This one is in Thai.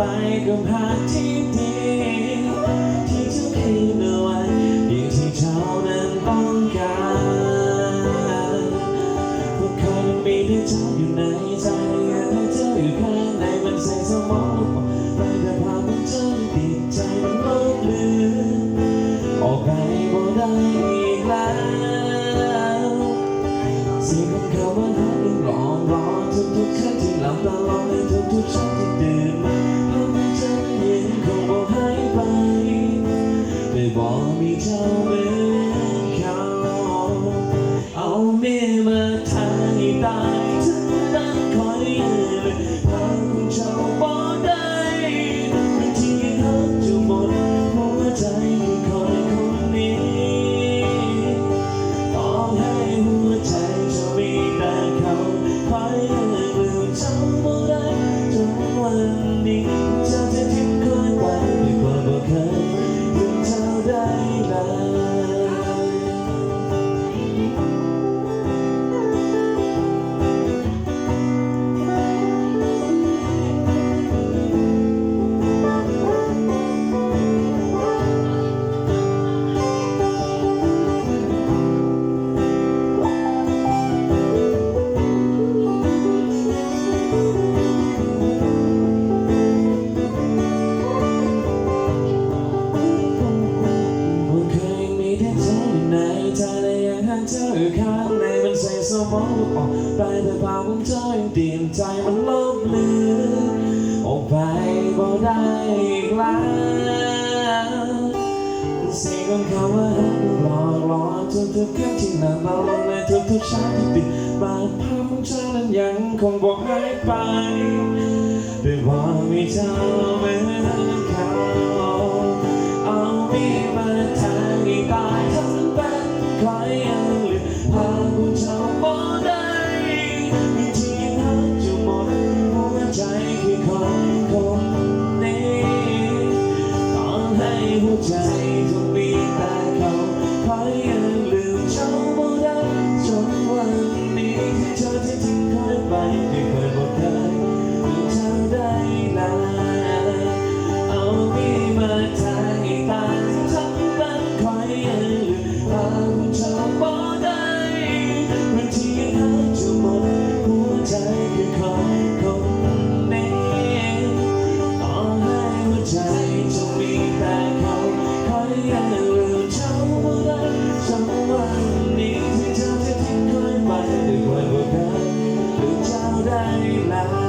ไปกับหาที่ดีที่จะคืนเอาไว้อย่างที่เขานั้นต้องการเพราะเขานั้นมีได้เธออยู่ในใจอยากให้เธออยู่ข้างในมันใส่สมองไปแต่ภาพมันจนติดใจมันลบเลือนออกไปบ่ได้อีกแล้วเสียงของเขามันหาเรื่องร้อนทุกๆครั้งที่หลับตาลองในทุกๆเช้าที่ตื่นบอกมีเจ้าเหมือนเขาเอาเมียมาทางให้ตายถึงนั้นคอยยืนพาคุณเจ้าบอกได้บางทีเขาจะหมดหัวใจที่คอยคนนี้ต่อให้หัวใจจะมีแต่เขาคอยยืนลืมเจ้าบอกได้จนวันนี้เจ้าจะทิ้งคอยไปด้วยความบ่เคยได้เธอข้างในมันใส่สมองออกไปแต่ภาพของเธอยังตีนใจมันลบเลือนออกไปบ่ได้อีกแล้วเสียงของเขาว่าหลอกทุกๆครั้งที่นั่งเราลงในทุกๆเช้าที่ติดบาดภาพของเธอนั้นยังคงบอกหายไปด้วยว่ามีเจ้าเหมือนเขาเอามีมาทางให้ตายทั้งเป็นใครพาคุณเจ้าบ่ได้มีที่หักจะหมดหัวใจคือคนนี้ต่อให้หัวใจจะมีแต่เขาคอยยังลืมเจ้าบ่ได้จนวันนี้ที่เธอจะทิ้งคอยไปที่เคยบอกได้ลืมเจ้าได้แล้วเอามีมาทางให้ตายทั้งเป็นคอยยังลืมพาคุณเจ้าบ่ใจคือคนนี้ต่อให้หัวใจจะมีแต่เขาคอยยังลืมเจ้าบ่ได้จนวันนี้ที่เธอจะทิ้งคอยไปด้วยความบ่เคยลืมเจ้าได้แล้ว